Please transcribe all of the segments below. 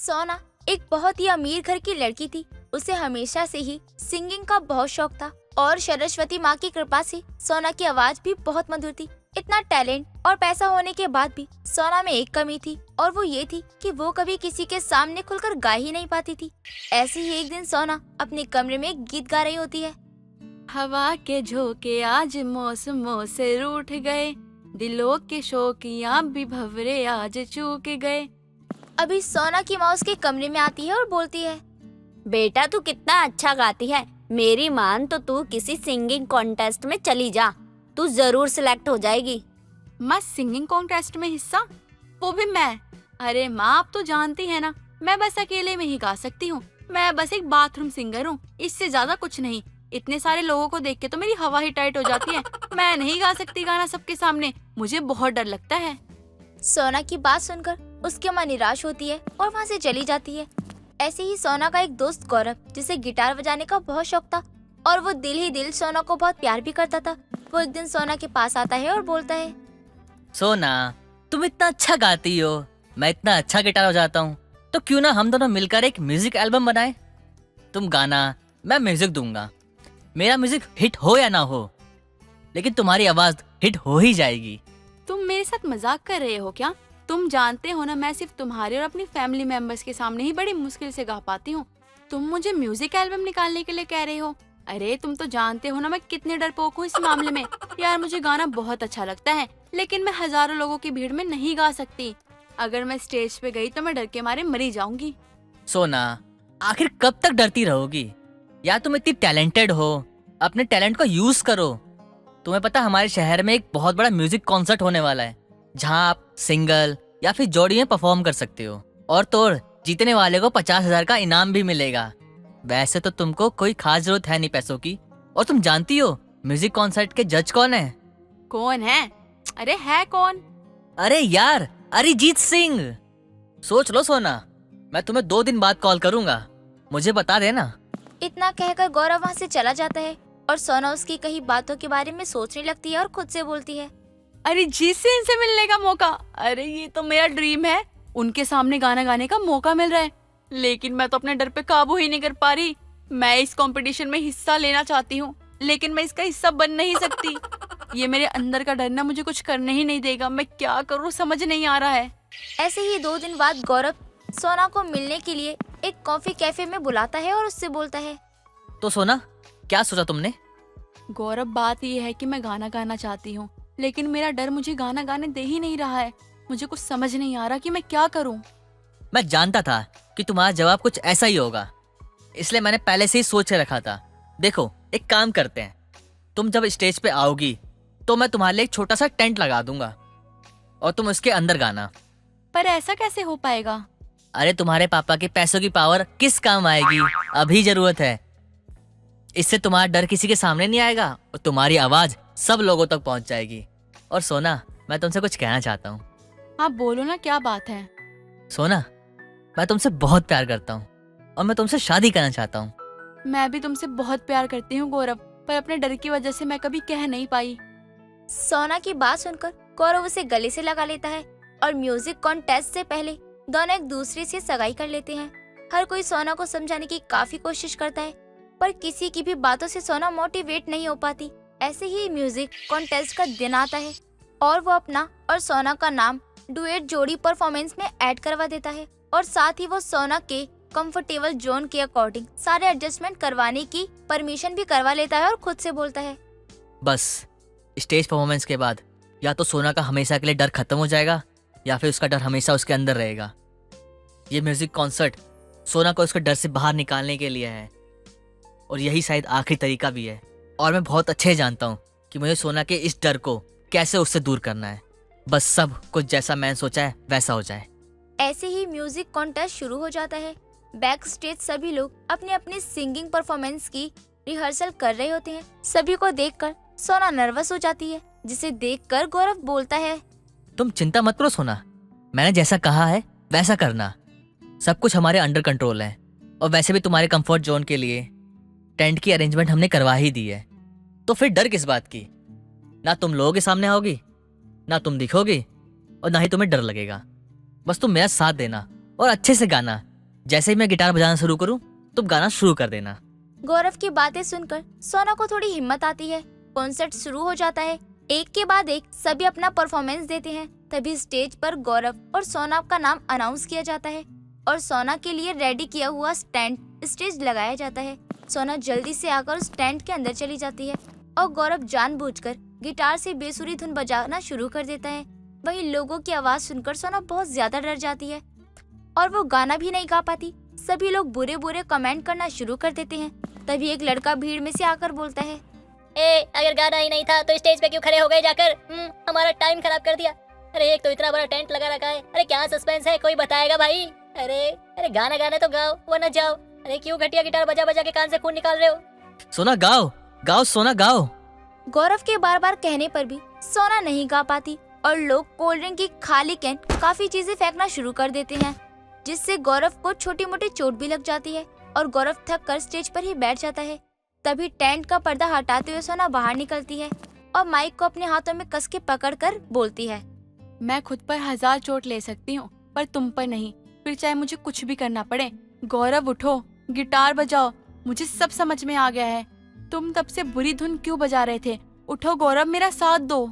सोना एक बहुत ही अमीर घर की लड़की थी। उसे हमेशा से ही सिंगिंग का बहुत शौक था और सरस्वती माँ की कृपा से सोना की आवाज भी बहुत मधुर थी। इतना टैलेंट और पैसा होने के बाद भी सोना में एक कमी थी और वो ये थी कि वो कभी किसी के सामने खुलकर गा ही नहीं पाती थी। ऐसे ही एक दिन सोना अपने कमरे में एक गीत गा रही होती है। हवा के झोंके आज मौसमों से रूठ गए, दिलों के शौकियां भी भंवरे आज चूक गए। अभी सोना की माँ उसके कमरे में आती है और बोलती है, बेटा तू कितना अच्छा गाती है, मेरी मान तो तू किसी सिंगिंग कॉन्टेस्ट में चली जा, तू जरूर सिलेक्ट हो जाएगी। माँ सिंगिंग कॉन्टेस्ट में हिस्सा, वो भी मैं? अरे माँ आप तो जानती है ना, मैं बस अकेले में ही गा सकती हूँ। मैं बस एक बाथरूम सिंगर हूँ, इससे ज्यादा कुछ नहीं। इतने सारे लोगों को देख के तो मेरी हवा ही टाइट हो जाती है। मैं नहीं गा सकती गाना सबके सामने, मुझे बहुत डर लगता है। सोना की बात सुनकर उसकी माँ निराश होती है और वहाँ से चली जाती है। ऐसे ही सोना का एक दोस्त गौरव, जिसे गिटार बजाने का बहुत शौक था और वो दिल ही दिल सोना को बहुत प्यार भी करता था, वो एक दिन सोना के पास आता है और बोलता है, सोना तुम इतना अच्छा गाती हो, मैं इतना अच्छा गिटार बजाता हूँ, तो क्यों ना हम दोनों मिलकर एक म्यूजिक एल्बम बनाएं। तुम गाना, मैं म्यूजिक दूंगा। मेरा म्यूजिक हिट हो या ना हो, लेकिन तुम्हारी आवाज हिट हो ही जाएगी। तुम मेरे साथ मजाक कर रहे हो क्या? तुम जानते हो ना, मैं सिर्फ तुम्हारे और अपनी फैमिली मेंबर्स के सामने ही बड़ी मुश्किल से गा पाती हूँ। तुम मुझे म्यूजिक एल्बम निकालने के लिए कह रहे हो? अरे तुम तो जानते हो ना मैं कितने डरपोक हूँ इस मामले में। यार मुझे गाना बहुत अच्छा लगता है, लेकिन मैं हजारों लोगों की भीड़ में नहीं गा सकती। अगर मैं स्टेज पे गई तो मैं डर के मारे मरी जाऊंगी। सोना आखिर कब तक डरती रहोगी? या तुम इतनी टैलेंटेड हो, अपने टैलेंट को यूज करो। तुम्हें पता हमारे शहर में एक बहुत बड़ा म्यूजिक कॉन्सर्ट होने वाला है, जहाँ आप सिंगल या फिर जोड़ी में परफॉर्म कर सकते हो, और तो जीतने वाले को 50,000 का इनाम भी मिलेगा। वैसे तो तुमको कोई खास जरूरत है नहीं पैसों की, और तुम जानती हो म्यूजिक कॉन्सर्ट के जज कौन है? कौन है? अरे है कौन? अरे यार, अरिजीत सिंह। सोच लो सोना, मैं तुम्हें 2 दिन बाद कॉल करूंगा, मुझे बता देना। इतना कहकर गौरव वहाँ से चला जाता है और सोना उसकी कही बातों के बारे में सोचने लगती है और खुद से बोलती है, अरिजीत सिंह से मिलने का मौका, अरे ये तो मेरा ड्रीम है। उनके सामने गाना गाने का मौका मिल रहा है, लेकिन मैं तो अपने डर पे काबू ही नहीं कर पा रही। मैं इस कंपटीशन में हिस्सा लेना चाहती हूँ, लेकिन मैं इसका हिस्सा बन नहीं सकती। ये मेरे अंदर का डर ना मुझे कुछ करने ही नहीं देगा। मैं क्या करूँ समझ नहीं आ रहा है। ऐसे ही 2 दिन बाद गौरव सोना को मिलने के लिए एक कॉफी कैफे में बुलाता है और उससे बोलता है, तो सोना क्या सोचा तुमने? गौरव बात ये है कि मैं गाना गाना चाहती हूँ, लेकिन मेरा डर मुझे गाना गाने दे ही नहीं रहा है। मुझे कुछ समझ नहीं आ रहा कि मैं क्या करूँ। मैं जानता था कि तुम्हारा जवाब कुछ ऐसा ही होगा, इसलिए मैंने पहले से ही सोच के रखा था। देखो एक काम करते हैं, तुम जब स्टेज पे आओगी तो मैं तुम्हारे लिए एक छोटा सा टेंट लगा दूंगा और तुम उसके अंदर गाना। पर ऐसा कैसे हो पाएगा? अरे तुम्हारे पापा के पैसों की पावर किस काम आएगी, अभी जरूरत है। इससे तुम्हारा डर किसी के सामने नहीं आएगा और तुम्हारी आवाज सब लोगों तक पहुंच जाएगी। और सोना मैं तुमसे कुछ कहना चाहता हूँ। आप बोलो ना, क्या बात है? सोना मैं तुमसे बहुत प्यार करता हूँ और मैं तुमसे शादी करना चाहता हूँ। मैं भी तुमसे बहुत प्यार करती हूँ गौरव, पर अपने डर की वजह से मैं कभी कह नहीं पाई। सोना की बात सुनकर गौरव उसे गले से लगा लेता है और म्यूजिक कॉन्टेस्ट से पहले दोनों एक दूसरे से सगाई कर लेते हैं। हर कोई सोना को समझाने की काफी कोशिश करता है, पर किसी की भी बातों से सोना मोटिवेट नहीं हो पाती। ऐसे ही म्यूजिक कॉन्टेस्ट का दिन आता है और वो अपना और सोना का नाम डुएट जोड़ी परफॉर्मेंस में ऐड करवा देता है और साथ ही वो सोना के कंफर्टेबल जोन के अकॉर्डिंग सारे एडजस्टमेंट करवाने की परमिशन भी करवा लेता है और खुद से बोलता है, बस स्टेज परफॉर्मेंस के बाद या तो सोना का हमेशा के लिए डर खत्म हो जाएगा या फिर उसका डर हमेशा उसके अंदर रहेगा। ये म्यूजिक कॉन्सर्ट सोना को उसके डर से बाहर निकालने के लिए है और यही शायद आखिरी तरीका भी है। और मैं बहुत अच्छे से जानता हूँ कि मुझे सोना के इस डर को कैसे उससे दूर करना है। बस सब कुछ जैसा मैंने सोचा है वैसा हो जाए। ऐसे ही म्यूजिक कॉन्टेस्ट शुरू हो जाता है। बैक स्टेज सभी लोग अपने अपने सिंगिंग परफॉर्मेंस की रिहर्सल कर रहे होते हैं। सभी को देखकर सोना नर्वस हो जाती है, जिसे देखकर गौरव बोलता है, तुम चिंता मत करो सोना, मैंने जैसा कहा है वैसा करना। सब कुछ हमारे अंडर कंट्रोल है और वैसे भी तुम्हारे कंफर्ट जोन के लिए टेंट की अरेंजमेंट हमने करवा ही दी है, तो फिर डर किस बात की? ना तुम लोगों के सामने आओगी, ना तुम दिखोगी और ना ही तुम्हें डर लगेगा। बस तुम मेरा साथ देना और अच्छे से गाना, जैसे ही मैं गिटार बजाना शुरू करूँ तुम गाना शुरू कर देना। गौरव की बातें सुनकर सोना को थोड़ी हिम्मत आती है। कॉन्सर्ट शुरू हो जाता है। एक के बाद एक सभी अपना परफॉर्मेंस देते हैं। तभी स्टेज पर गौरव और सोना का नाम अनाउंस किया जाता है और सोना के लिए रेडी किया हुआ स्टैंड स्टेज लगाया जाता है। सोना जल्दी से आकर उस स्टैंड के अंदर चली जाती है और गौरव जानबूझकर गिटार से बेसुरी धुन बजाना शुरू कर देता है। वहीं लोगों की आवाज सुनकर सोना बहुत ज्यादा डर जाती है और वो गाना भी नहीं गा पाती। सभी लोग बुरे बुरे कमेंट करना शुरू कर देते हैं। तभी एक लड़का भीड़ में से आकर बोलता है, अगर गाना ही नहीं था तो स्टेज पे क्यों खड़े हो गए जाकर? हमारा टाइम खराब कर दिया। अरे एक तो इतना बड़ा टेंट लगा रखा है। अरे क्या सस्पेंस है, कोई बताएगा भाई? अरे गाना गाने तो गाओ वरना जाओ। अरे क्यों घटिया गिटार बजा बजा के कान से खून निकाल रहे हो? सोना गाओ गाओ सोना गाओ। गौरव के बार बार कहने पर भी सोना नहीं गा पाती और लोग कोल्ड ड्रिंक की खाली कैन काफी चीजें फेंकना शुरू कर देते हैं, जिससे गौरव को छोटी मोटी चोट भी लग जाती है और गौरव थक कर स्टेज पर ही बैठ जाता है। तभी टेंट का पर्दा हटाते हुए सोना बाहर निकलती है और माइक को अपने हाथों में कस के पकड़ कर बोलती है, मैं खुद पर 1000 चोट ले सकती हूँ पर तुम पर नहीं, फिर चाहे मुझे कुछ भी करना पड़े। गौरव उठो, गिटार बजाओ, मुझे सब समझ में आ गया है। तुम तब से बुरी धुन क्यों बजा रहे थे? उठो गौरव, मेरा साथ दो।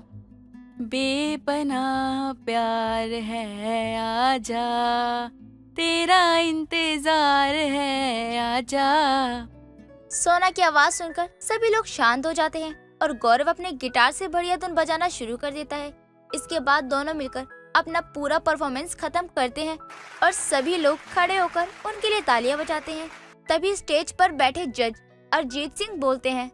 बेपनाह प्यार है आजा, तेरा इंतजार है आजा। सोना की आवाज सुनकर सभी लोग शांत हो जाते हैं और गौरव अपने गिटार से बढ़िया धुन बजाना शुरू कर देता है। इसके बाद दोनों मिलकर अपना पूरा परफॉर्मेंस खत्म करते हैं और सभी लोग खड़े होकर उनके लिए तालियां बजाते हैं। तभी स्टेज पर बैठे जज अरिजीत सिंह बोलते हैं,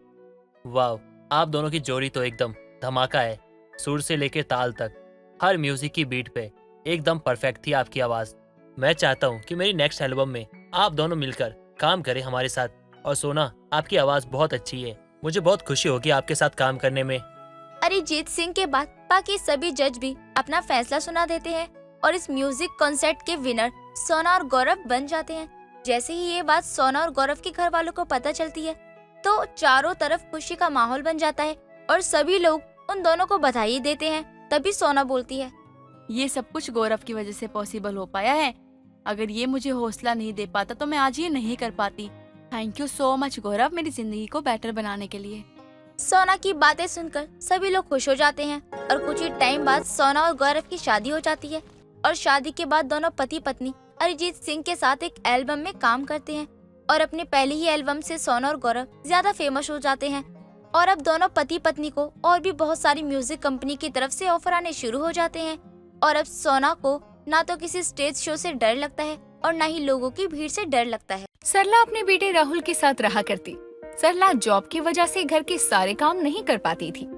वाह, आप दोनों की जोड़ी तो एकदम धमाका है। सुर से लेकर ताल तक हर म्यूजिक की बीट पे एकदम परफेक्ट थी आपकी आवाज। मैं चाहता हूँ कि मेरी नेक्स्ट एल्बम में आप दोनों मिलकर काम करें हमारे साथ। और सोना, आपकी आवाज बहुत अच्छी है, मुझे बहुत खुशी होगी आपके साथ काम करने में। अरिजीत सिंह के बाद बाकी सभी जज भी अपना फैसला सुना देते हैं और इस म्यूजिक कॉन्सर्ट के विनर सोना और गौरव बन जाते हैं। जैसे ही ये बात सोना और गौरव के घर वालों को पता चलती है तो चारों तरफ खुशी का माहौल बन जाता है और सभी लोग उन दोनों को बधाई देते हैं। तभी सोना बोलती है, ये सब कुछ गौरव की वजह से पॉसिबल हो पाया है। अगर ये मुझे हौसला नहीं दे पाता तो मैं आज ये नहीं कर पाती। थैंक यू सो मच गौरव, मेरी जिंदगी को बेटर बनाने के लिए। सोना की बातें सुनकर सभी लोग खुश हो जाते हैं और कुछ ही टाइम बाद सोना और गौरव की शादी हो जाती है और शादी के बाद दोनों पति पत्नी अरिजीत सिंह के साथ एक एल्बम में काम करते हैं और अपनी पहली ही एल्बम से सोना और गौरव ज्यादा फेमस हो जाते हैं और अब दोनों पति पत्नी को और भी बहुत सारी म्यूजिक कंपनी की तरफ से ऑफर आने शुरू हो जाते हैं। और अब सोना को ना तो किसी स्टेज शो से डर लगता है और ना ही लोगों की भीड़ से डर लगता है। सरला अपने बेटे राहुल के साथ रहा करती। सरला जॉब की वजह से घर के सारे काम नहीं कर पाती थी।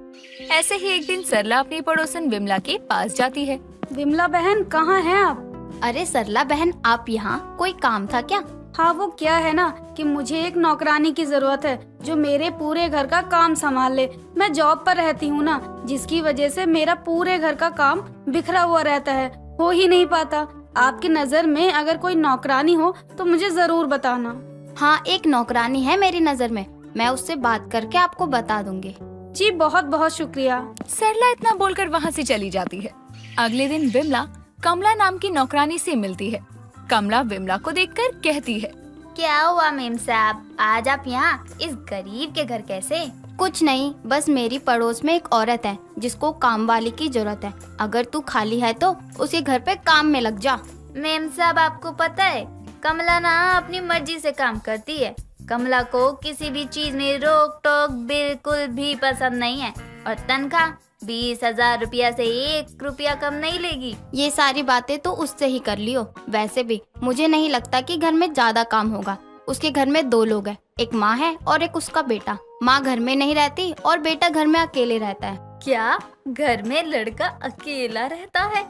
ऐसे ही एक दिन सरला अपनी पड़ोसन विमला के पास जाती है। विमला बहन, कहाँ हैं आप? अरे सरला बहन, आप यहाँ? कोई काम था क्या? हाँ, वो क्या है ना कि मुझे एक नौकरानी की जरूरत है जो मेरे पूरे घर का काम संभाल ले। मैं जॉब पर रहती हूँ ना, जिसकी वजह से मेरा पूरे घर का काम बिखरा हुआ रहता है, हो ही नहीं पाता। आपकी नजर में अगर कोई नौकरानी हो तो मुझे जरूर बताना। हाँ, एक नौकरानी है मेरी नजर में, मैं उससे बात करके आपको बता दूंगी। जी, बहुत बहुत शुक्रिया। सरला इतना बोलकर वहाँ से चली जाती है। अगले दिन विमला कमला नाम की नौकरानी से मिलती है। कमला विमला को देखकर कहती है, क्या हुआ मेम साहब, आज आप यहाँ इस गरीब के घर कैसे? कुछ नहीं, बस मेरी पड़ोस में एक औरत है जिसको काम वाली की जरूरत है। अगर तू खाली है तो उसके घर पे काम में लग जा। मेम साहब, आपको पता है कमला ना अपनी मर्जी से काम करती है। कमला को किसी भी चीज में रोक टोक बिल्कुल भी पसंद नहीं है और तनख्वाह 20,000 रुपया से 1 रुपया कम नहीं लेगी। ये सारी बातें तो उससे ही कर लियो। वैसे भी मुझे नहीं लगता कि घर में ज्यादा काम होगा। उसके घर में 2 लोग हैं, एक माँ है और एक उसका बेटा। माँ घर में नहीं रहती और बेटा घर में अकेले रहता है। क्या घर में लड़का अकेला रहता है?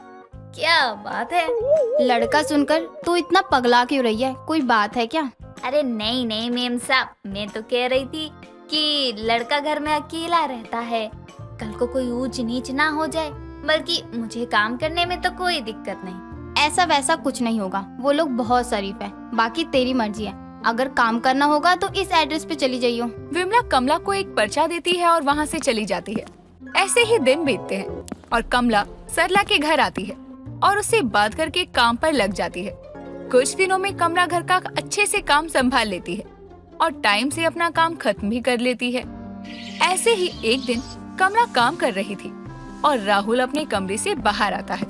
क्या बात है। लड़का सुनकर तू इतना पगला क्यों रही है? कोई बात है क्या? अरे नहीं नहीं मेम साहब, मैं तो कह रही थी कि लड़का घर में अकेला रहता है, कल को कोई ऊंच नीच ना हो जाए। बल्कि मुझे काम करने में तो कोई दिक्कत नहीं। ऐसा वैसा कुछ नहीं होगा, वो लोग बहुत शरीफ है। बाकी तेरी मर्जी है, अगर काम करना होगा तो इस एड्रेस पे चली जाइयो। विमला कमला को एक पर्चा देती है और वहाँ से चली जाती है। ऐसे ही दिन बीतते हैं और कमला सरला के घर आती है और उससे बात करके काम पर लग जाती है। कुछ दिनों में कमला घर का अच्छे से काम संभाल लेती है और टाइम से अपना काम खत्म भी कर लेती है। ऐसे ही एक दिन कमला काम कर रही थी और राहुल अपने कमरे से बाहर आता है,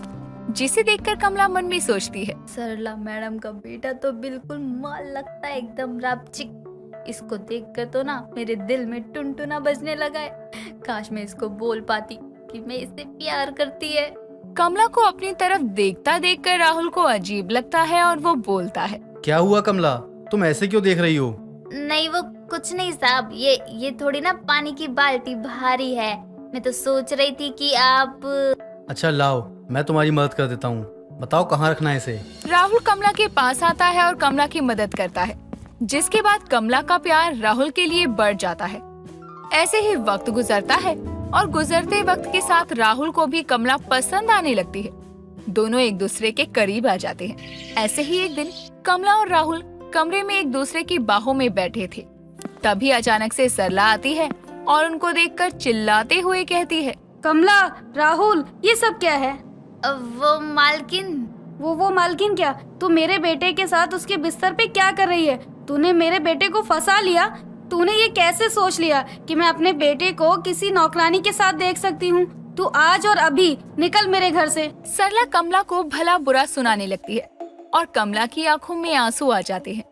जिसे देखकर कमला मन में सोचती है, सरला मैडम का बेटा तो बिल्कुल माल लगता है, एकदम रापचिक। इसको देखकर तो ना मेरे दिल में टुनटुना बजने लगा है। काश मैं इसको बोल पाती कि मैं इससे प्यार करती है। कमला को अपनी तरफ देखता देखकर राहुल को अजीब लगता है और वो बोलता है, क्या हुआ कमला, तुम ऐसे क्यों देख रही हो? नहीं वो कुछ नहीं साहब, ये थोड़ी ना पानी की बाल्टी भारी है। मैं तो सोच रही थी कि आप। अच्छा लाओ, मैं तुम्हारी मदद कर देता हूँ, बताओ कहाँ रखना है इसे। राहुल कमला के पास आता है और कमला की मदद करता है, जिसके बाद कमला का प्यार राहुल के लिए बढ़ जाता है। ऐसे ही वक्त गुजरता है और गुजरते वक्त के साथ राहुल को भी कमला पसंद आने लगती है। दोनों एक दूसरे के करीब आ जाते हैं। ऐसे ही एक दिन कमला और राहुल कमरे में एक दूसरे की बाहों में बैठे थे। तभी अचानक से सरला आती है और उनको देखकर चिल्लाते हुए कहती है, कमला, राहुल, ये सब क्या है? वो मालकिन। वो मालकिन क्या? तू मेरे बेटे के साथ उसके बिस्तर पे क्या कर रही है? तूने मेरे बेटे को फंसा लिया। तूने ये कैसे सोच लिया कि मैं अपने बेटे को किसी नौकरानी के साथ देख सकती हूँ? तू आज और अभी निकल मेरे घर से। सरला कमला को भला बुरा सुनाने लगती है और कमला की आंखों में आंसू आ जाते हैं,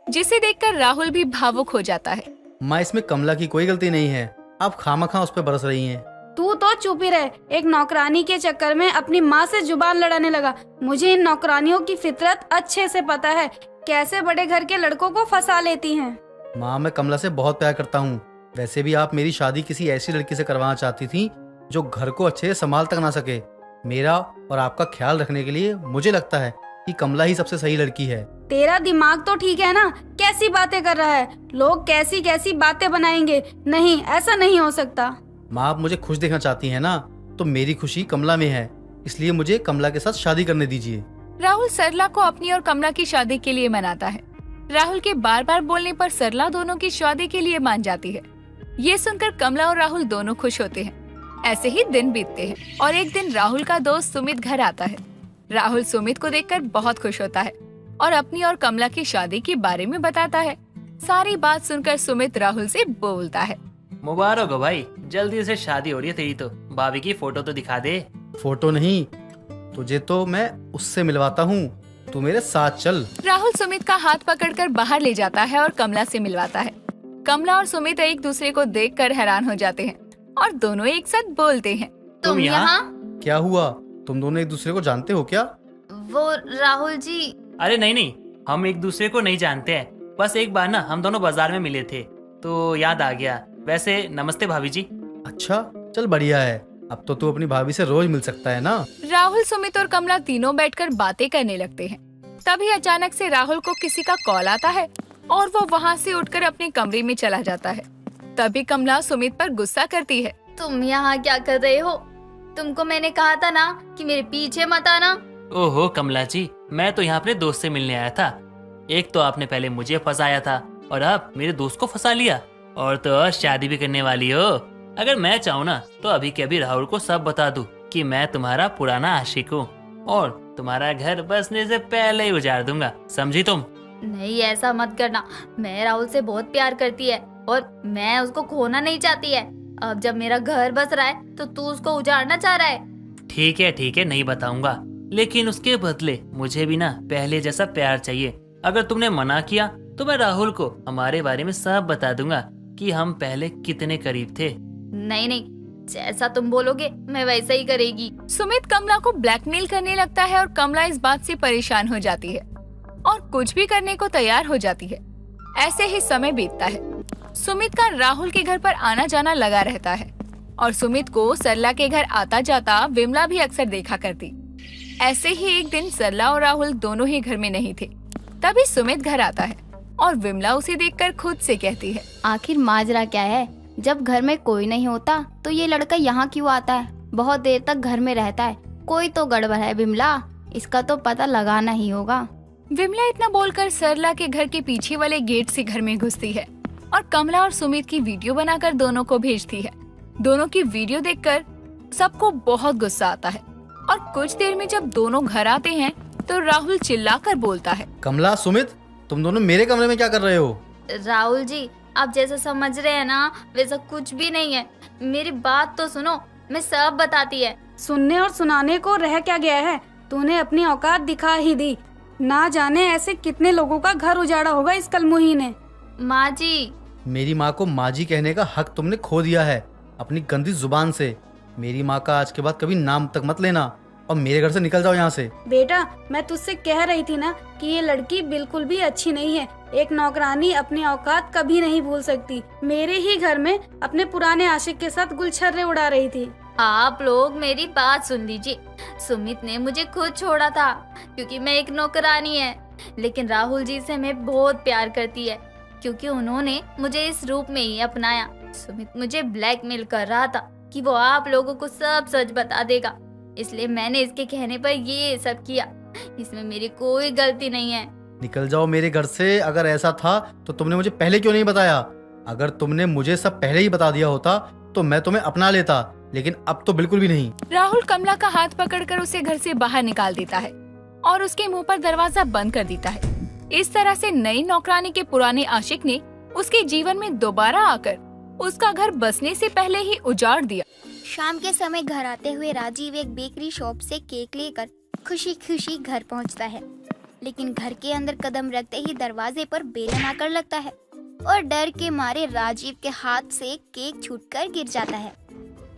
जिसे देखकर राहुल भी भावुक हो जाता है। माँ, इसमें कमला की कोई गलती नहीं है, आप खामखा उस पर बरस रही हैं। तू तो चुप ही रहे। एक नौकरानी के चक्कर में अपनी माँ से जुबान लड़ाने लगा। मुझे इन नौकरानियों की फितरत अच्छे से पता है, कैसे बड़े घर के लड़कों को फंसा लेती हैं। माँ, मैं कमला से बहुत प्यार करता हूँ। वैसे भी आप मेरी शादी किसी ऐसी लड़की से करवाना चाहती थी जो घर को अच्छे से संभाल तक ना सके। मेरा और आपका ख्याल रखने के लिए मुझे लगता है कि कमला ही सबसे सही लड़की है। तेरा दिमाग तो ठीक है ना? कैसी बातें कर रहा है? लोग कैसी कैसी बातें बनाएंगे। नहीं, ऐसा नहीं हो सकता। माँ, आप मुझे खुश देखना चाहती हैं ना, तो मेरी खुशी कमला में है, इसलिए मुझे कमला के साथ शादी करने दीजिए। राहुल सरला को अपनी और कमला की शादी के लिए मनाता है। राहुल के बार बार बोलने पर सरला दोनों की शादी के लिए मान जाती है। ये सुनकर कमला और राहुल दोनों खुश होते हैं। ऐसे ही दिन बीतते हैं और एक दिन राहुल का दोस्त सुमित घर आता है। राहुल सुमित को देखकर बहुत खुश होता है और अपनी और कमला की शादी के बारे में बताता है। सारी बात सुनकर सुमित राहुल से बोलता है, मुबारक हो भाई, जल्दी से शादी हो रही है तेरी तो। भाभी की फोटो तो दिखा दे। फोटो नहीं, तुझे तो मैं उससे मिलवाता हूँ, तू मेरे साथ चल। राहुल सुमित का हाथ पकड़कर बाहर ले जाता है और कमला से मिलवाता है। कमला और सुमित एक दूसरे को देखकर हैरान हो जाते हैं और दोनों एक साथ बोलते हैं, तुम यहाँ? क्या हुआ, तुम दोनों एक दूसरे को जानते हो क्या? वो राहुल जी। अरे नहीं, हम एक दूसरे को नहीं जानते हैं, बस एक बार ना हम दोनों बाजार में मिले थे तो याद आ गया। वैसे नमस्ते भाभी जी। अच्छा, चल बढ़िया है, अब तो तू अपनी भाभी से रोज मिल सकता है ना। राहुल सुमित और कमला तीनों बैठकर बातें करने लगते हैं। तभी अचानक से राहुल को किसी का कॉल आता है और वो वहाँ से उठकर अपने कमरे में चला जाता है। तभी कमला सुमित पर गुस्सा करती है, तुम यहाँ क्या कर रहे हो? तुमको मैंने कहा था ना कि मेरे पीछे मत आना। ओहो कमला जी, मैं तो यहाँ अपने दोस्त से मिलने आया था। एक तो आपने पहले मुझे फंसाया था और अब मेरे दोस्त को फंसा लिया, और तो और शादी भी करने वाली हो। अगर मैं चाहूँ ना तो अभी के अभी राहुल को सब बता दूं कि मैं तुम्हारा पुराना आशिक हूँ और तुम्हारा घर बसने से पहले ही उजाड़ दूंगा, समझी तुम? नहीं, ऐसा मत करना। मैं राहुल से बहुत प्यार करती है और मैं उसको खोना नहीं चाहती है। अब जब मेरा घर बस रहा है तो तू उसको उजाड़ना चाह रहा है। ठीक है, नहीं बताऊंगा, लेकिन उसके बदले मुझे भी ना पहले जैसा प्यार चाहिए। अगर तुमने मना किया तो मैं राहुल को हमारे बारे में सब बता दूंगा कि हम पहले कितने करीब थे। नहीं, जैसा तुम बोलोगे मैं वैसा ही करेगी। सुमित कमला को ब्लैकमेल करने लगता है और कमला इस बात से परेशान हो जाती है और कुछ भी करने को तैयार हो जाती है। ऐसे ही समय बीतता है। सुमित का राहुल के घर पर आना जाना लगा रहता है और सुमित को सरला के घर आता जाता विमला भी अक्सर देखा करती। ऐसे ही एक दिन सरला और राहुल दोनों ही घर में नहीं थे। तभी सुमित घर आता है और विमला उसे देखकर खुद से कहती है, आखिर माजरा क्या है? जब घर में कोई नहीं होता तो ये लड़का यहाँ क्यों आता है? बहुत देर तक घर में रहता है, कोई तो गड़बड़ है विमला, इसका तो पता लगाना ही होगा। विमला इतना बोलकर सरला के घर के पीछे वाले गेट से घर में घुसती है और कमला और सुमित की वीडियो बनाकर दोनों को भेजती है। दोनों की वीडियो देखकर सबको बहुत गुस्सा आता है और कुछ देर में जब दोनों घर आते हैं तो राहुल चिल्लाकर बोलता है। कमला, सुमित, तुम दोनों मेरे कमरे में क्या कर रहे हो? राहुल जी, आप जैसा समझ रहे हैं ना वैसा कुछ भी नहीं है। मेरी बात तो सुनो, मैं सब बताती है। सुनने और सुनाने को रह क्या गया है? तूने अपनी औकात दिखा ही दी। ना जाने ऐसे कितने लोगों का घर उजाड़ा होगा इस कलमुही ने। माँ जी, मेरी माँ को माँ जी कहने का हक तुमने खो दिया है अपनी गंदी जुबान से। मेरी माँ का आज के बाद कभी नाम तक मत लेना और मेरे घर से निकल जाओ यहाँ से। बेटा, मैं तुझसे कह रही थी ना कि ये लड़की बिल्कुल भी अच्छी नहीं है। एक नौकरानी अपनी औकात कभी नहीं भूल सकती। मेरे ही घर में अपने पुराने आशिक के साथ गुलछर्रे उड़ा रही थी। आप लोग मेरी बात सुन लीजिए। सुमित ने मुझे खुद छोड़ा था क्योंकि मैं एक नौकरानी है, लेकिन राहुल जी से मैं बहुत प्यार करती है क्योंकि उन्होंने मुझे इस रूप में ही अपनाया। सुमित मुझे ब्लैकमेल कर रहा था कि वो आप लोगों को सब सच बता देगा, इसलिए मैंने इसके कहने पर ये सब किया। इसमें मेरी कोई गलती नहीं है। निकल जाओ मेरे घर से। अगर ऐसा था तो तुमने मुझे पहले क्यों नहीं बताया? अगर तुमने मुझे सब पहले ही बता दिया होता तो मैं तुम्हें अपना लेता, लेकिन अब तो बिल्कुल भी नहीं। राहुल कमला का हाथ पकड़कर उसे घर से बाहर निकाल देता है और उसके मुंह पर दरवाजा बंद कर देता है। इस तरह से नई नौकरानी के पुराने आशिक ने उसके जीवन में दोबारा आकर उसका घर बसने से पहले ही उजाड़ दिया। शाम के समय घर आते हुए राजीव एक बेकरी शॉप से केक लेकर खुशी खुशी घर पहुंचता है, लेकिन घर के अंदर कदम रखते ही दरवाजे पर बेलन आकर लगता है और डर के मारे राजीव के हाथ से केक छूटकर गिर जाता है।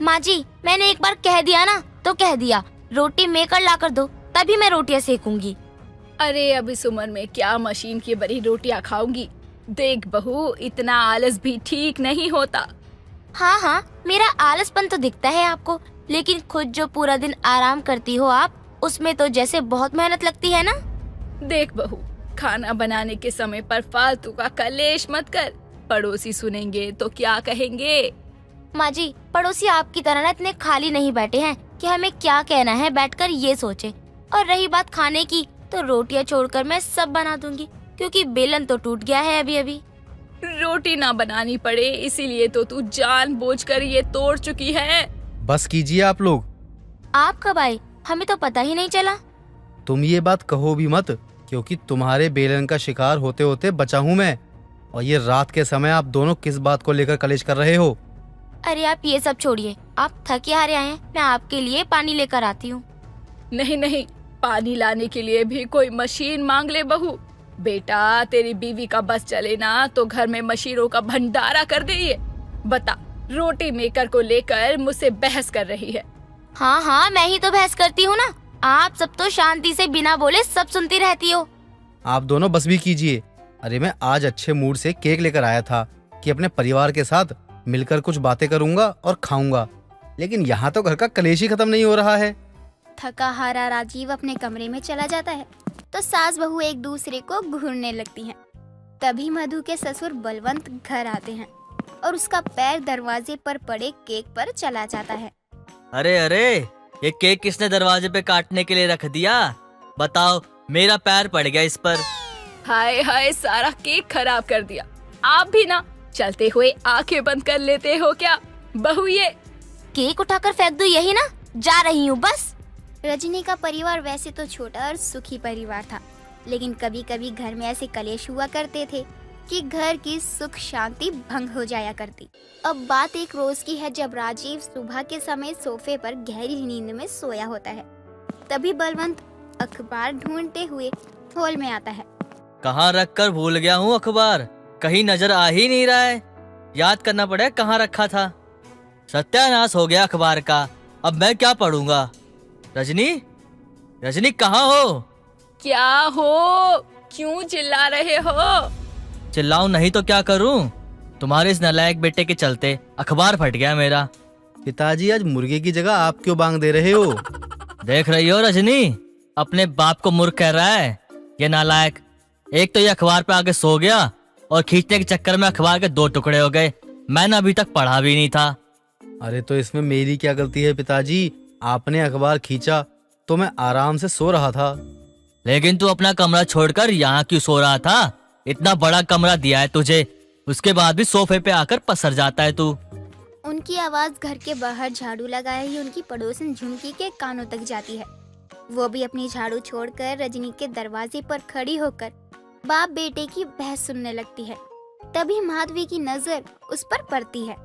माँ जी, मैंने एक बार कह दिया ना तो कह दिया, रोटी मेकर ला कर दो तभी मैं रोटियां सेकूंगी। अरे अब इस उम्र में क्या मशीन की बनी रोटियां खाऊंगी? देख बहू, इतना आलस भी ठीक नहीं होता। हाँ हाँ, मेरा आलसपन तो दिखता है आपको, लेकिन खुद जो पूरा दिन आराम करती हो आप, उसमें तो जैसे बहुत मेहनत लगती है ना। देख बहू, खाना बनाने के समय पर फालतू का कलेश मत कर, पड़ोसी सुनेंगे तो क्या कहेंगे। माँ जी, पड़ोसी आपकी तरह ना इतने खाली नहीं बैठे हैं कि हमें क्या कहना है बैठकर ये सोचे। और रही बात खाने की, तो रोटियां छोड़कर मैं सब बना दूंगी क्योंकि बेलन तो टूट गया है अभी अभी। रोटी ना बनानी पड़े इसीलिए तो तू जानबूझकर ये तोड़ चुकी है। बस कीजिए आप लोग। आप कब आए? हमें तो पता ही नहीं चला। तुम ये बात कहो भी मत, क्योंकि तुम्हारे बेलन का शिकार होते होते बचा हूँ मैं। और ये रात के समय आप दोनों किस बात को लेकर कलेश कर रहे हो? अरे आप ये सब छोड़िए, आप थके हारे आए हैं, मैं आपके लिए पानी लेकर आती हूँ। नहीं नहीं, पानी लाने के लिए भी कोई मशीन मांग ले बहू। बेटा, तेरी बीवी का बस चले ना तो घर में मशीनों का भंडारा कर दे ये। बता, रोटी मेकर को लेकर मुझसे बहस कर रही है। हाँ हाँ, मैं ही तो बहस करती हूँ ना। आप सब तो शांति से बिना बोले सब सुनती रहती हो। आप दोनों बस भी कीजिए। अरे मैं आज अच्छे मूड से केक लेकर आया था कि अपने परिवार के साथ मिलकर कुछ बातें करूंगा और खाऊंगा, लेकिन यहाँ तो घर का कलेश ही खत्म नहीं हो रहा है। थका हारा राजीव अपने कमरे में चला जाता है तो सास बहू एक दूसरे को घूरने लगती हैं। तभी मधु के ससुर बलवंत घर आते हैं और उसका पैर दरवाजे पर पड़े केक पर चला जाता है। अरे अरे, ये केक किसने दरवाजे पे काटने के लिए रख दिया? बताओ, मेरा पैर पड़ गया इस पर। हाय हाय, सारा केक खराब कर दिया। आप भी ना चलते हुए आंखें बंद कर लेते हो क्या? बहू, ये केक उठाकर फेंक दो, यही ना, जा रही हूँ बस। रजनी का परिवार वैसे तो छोटा और सुखी परिवार था, लेकिन कभी कभी घर में ऐसे कलेश हुआ करते थे कि घर की सुख शांति भंग हो जाया करती। अब बात एक रोज की है जब राजीव सुबह के समय सोफे पर गहरी नींद में सोया होता है। तभी बलवंत अखबार ढूंढते हुए हॉल में आता है। कहाँ रख कर भूल गया हूँ अखबार, कहीं नजर आ ही नहीं रहा है। याद करना पड़ेगा कहाँ रखा था। सत्यानाश हो गया अखबार का, अब मैं क्या पढ़ूंगा। रजनी, रजनी कहाँ हो? क्या हो? क्यों चिल्ला रहे हो? चिल्लाऊं नहीं तो क्या करूं? तुम्हारे इस नालायक बेटे के चलते अखबार फट गया मेरा। पिताजी, आज मुर्गे की जगह आप क्यों बांग दे रहे हो? देख रही हो रजनी, अपने बाप को मूर्ख कह रहा है ये नालायक। एक तो ये अखबार पे आके सो गया और खींचने के चक्कर में अखबार के 2 टुकड़े हो गए। मैंने अभी तक पढ़ा भी नहीं था। अरे तो इसमें मेरी क्या गलती है पिताजी? आपने अखबार खींचा तो मैं आराम से सो रहा था। लेकिन तू अपना कमरा छोड़कर यहाँ क्यों सो रहा था? इतना बड़ा कमरा दिया है तुझे, उसके बाद भी सोफे पे आकर पसर जाता है तू। उनकी आवाज घर के बाहर झाड़ू लगाए ही उनकी पड़ोसन झुमकी के कानों तक जाती है। वो भी अपनी झाड़ू छोड़कर रजनी के दरवाजे पर खड़ी होकर बाप बेटे की बहस सुनने लगती है। तभी माधवी की नजर उस पर पड़ती है।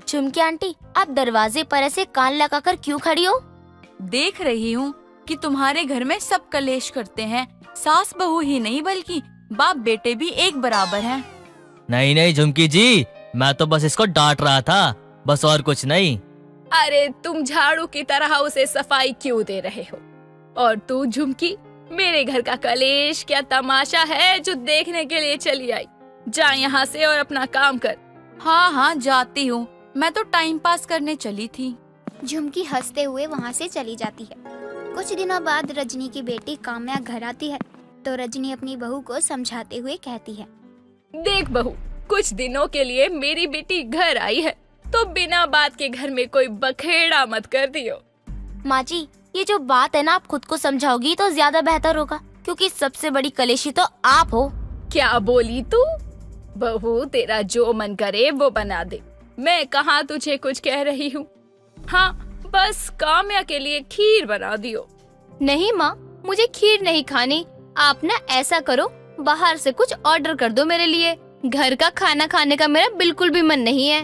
झुमकी आंटी, आप दरवाजे पर ऐसे कान लगाकर क्यों खड़ी हो? देख रही हूँ कि तुम्हारे घर में सब कलेश करते हैं। सास बहू ही नहीं बल्कि बाप बेटे भी एक बराबर हैं। नहीं नहीं झुमकी जी, मैं तो बस इसको डांट रहा था, बस और कुछ नहीं। अरे तुम झाड़ू की तरह उसे सफाई क्यों दे रहे हो? और तू झुमकी, मेरे घर का कलेश क्या तमाशा है जो देखने के लिए चली आई? जा यहाँ से और अपना काम कर। हाँ हाँ जाती हूँ, मैं तो टाइम पास करने चली थी। झुमकी हंसते हुए वहाँ से चली जाती है। कुछ दिनों बाद रजनी की बेटी काम्या घर आती है तो रजनी अपनी बहू को समझाते हुए कहती है, देख बहू, कुछ दिनों के लिए मेरी बेटी घर आई है तो बिना बात के घर में कोई बखेड़ा मत कर दियो। माँ जी, ये जो बात है ना, आप खुद को समझाओगी तो ज्यादा बेहतर होगा, क्योंकि सबसे बड़ी कलेशी तो आप हो। क्या बोली तू? बहू, तेरा जो मन करे वो बना दे, मैं कहाँ तुझे कुछ कह रही हूँ। हाँ, बस काम्या के लिए खीर बना दियो। नहीं माँ, मुझे खीर नहीं खानी। आप ना ऐसा करो, बाहर से कुछ ऑर्डर कर दो मेरे लिए। घर का खाना खाने का मेरा बिल्कुल भी मन नहीं है।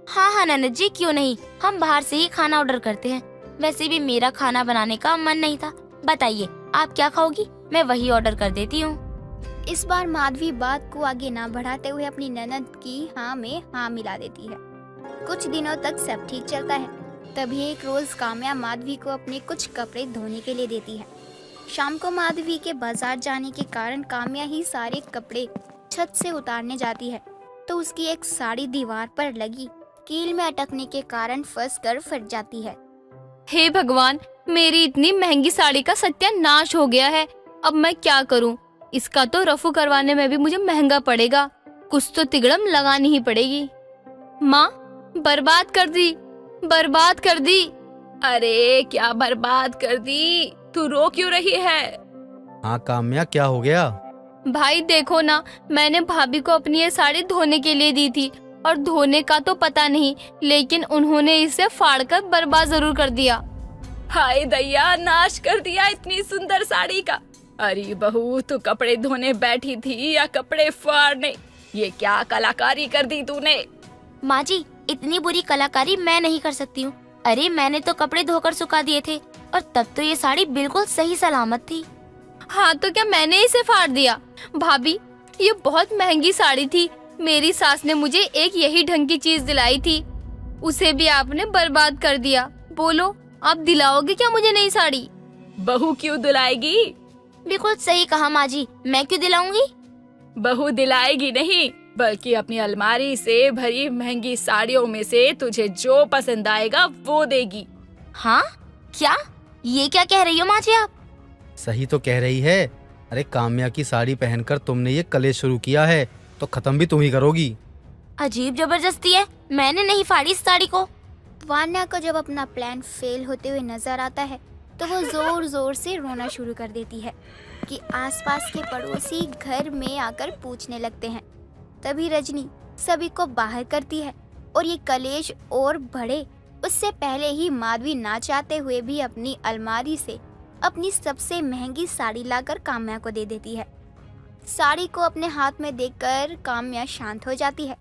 हाँ हाँ ननद जी, क्यों नहीं, हम बाहर से ही खाना ऑर्डर करते हैं। वैसे भी मेरा खाना बनाने का मन नहीं था। बताइए आप क्या खाओगी, मैं वही ऑर्डर कर देती हूँ। इस बार माधवी बात को आगे ना बढ़ाते हुए अपनी ननद की हाँ में हाँ मिला देती है। कुछ दिनों तक सब ठीक चलता है। तभी एक रोज काम्या माधवी को अपने कुछ कपड़े धोने के लिए देती है। शाम को माधवी के बाजार जाने के कारण काम्या ही सारे कपड़े छत से उतारने जाती है तो उसकी एक साड़ी दीवार पर लगी कील में अटकने के कारण फंस कर फट जाती है। हे भगवान, मेरी इतनी महंगी साड़ी का सत्यानाश हो गया है। अब मैं क्या करूं? इसका तो रफू करवाने में भी मुझे महंगा पड़ेगा। कुछ तो तिगड़म लगानी ही पड़ेगी। माँ, बर्बाद कर दी, बर्बाद कर दी। अरे क्या बर्बाद कर दी? तू रो क्यों रही है? हाँ काम्या, क्या हो गया? भाई देखो ना, मैंने भाभी को अपनी ये साड़ी धोने के लिए दी थी और धोने का तो पता नहीं, लेकिन उन्होंने इसे फाड़कर बर्बाद जरूर कर दिया। हाय दैया, नाश कर दिया इतनी सुंदर साड़ी का। अरे बहू, तू कपड़े धोने बैठी थी या कपड़े फाड़ने? ये क्या कलाकारी कर दी तूने? माँ जी, इतनी बुरी कलाकारी मैं नहीं कर सकती हूँ। अरे मैंने तो कपड़े धोकर सुखा दिए थे और तब तो ये साड़ी बिल्कुल सही सलामत थी। हाँ तो क्या मैंने इसे फाड़ दिया? भाभी, ये बहुत महंगी साड़ी थी। मेरी सास ने मुझे एक यही ढंग की चीज दिलाई थी, उसे भी आपने बर्बाद कर दिया। बोलो, आप दिलाओगे क्या मुझे नई साड़ी? बहू क्यों दिलाएगी? बिल्कुल सही कहा माँ जी, मैं क्यों दिलाऊंगी? बहू दिलाएगी नहीं, बल्कि अपनी अलमारी से भरी महंगी साड़ियों में से तुझे जो पसंद आएगा वो देगी। हाँ क्या? ये क्या कह रही हो माँ जी आप? सही तो कह रही है। अरे काम्या की साड़ी पहनकर तुमने ये कलेश शुरू किया है तो खत्म भी तुम ही करोगी। अजीब जबरदस्ती है, मैंने नहीं फाड़ी इस साड़ी को। वान्या को जब अपना प्लान फेल होते हुए नजर आता है तो वो जोर जोर से रोना शुरू कर देती है कि आसपास के पड़ोसी घर में आकर पूछने लगते हैं। तभी रजनी सभी को बाहर करती है और ये कलेश और बढ़े उससे पहले ही माधवी ना चाहते हुए भी अपनी अलमारी से अपनी सबसे महंगी साड़ी लाकर काम्या को दे देती है। साड़ी को अपने हाथ में देखकर काम्या शांत हो जाती है।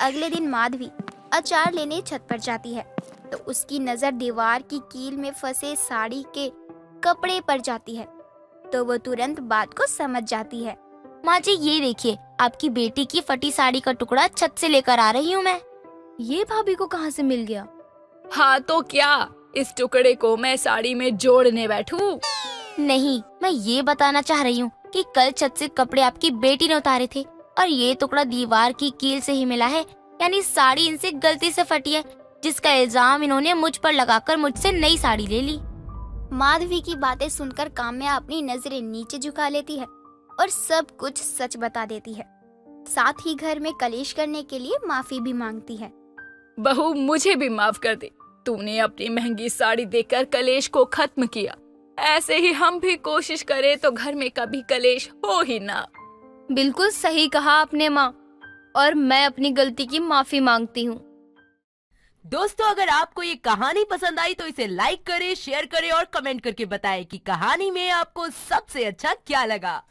अगले दिन माधवी अचार लेने छत पर जाती है तो उसकी नजर दीवार की कील में फंसे साड़ी के कपड़े पर जाती है तो वो तुरंत बात को समझ जाती है। माँ जी ये देखिए, आपकी बेटी की फटी साड़ी का टुकड़ा छत से लेकर आ रही हूँ मैं। ये भाभी को कहाँ से मिल गया? हाँ तो क्या, इस टुकड़े को मैं साड़ी में जोड़ने बैठूं? नहीं, मैं ये बताना चाह रही हूँ कि कल छत से कपड़े आपकी बेटी ने उतारे थे और ये टुकड़ा दीवार की कील से ही मिला है, यानी साड़ी इनसे गलती से फटी है, जिसका इल्जाम इन्होंने मुझ पर लगाकर मुझसे नई साड़ी ले ली। माधवी की बातें सुनकर काम्या अपनी नजरें नीचे झुका लेती है और सब कुछ सच बता देती है। साथ ही घर में कलेश करने के लिए माफी भी मांगती है। बहू मुझे भी माफ कर दे, तूने अपनी महंगी साड़ी देकर कलेश को खत्म किया। ऐसे ही हम भी कोशिश करें तो घर में कभी कलेश हो ही ना। बिल्कुल सही कहा आपने माँ, और मैं अपनी गलती की माफी मांगती हूँ। दोस्तों, अगर आपको ये कहानी पसंद आई तो इसे लाइक करें, शेयर करें और कमेंट करके बताएं कि कहानी में आपको सबसे अच्छा क्या लगा।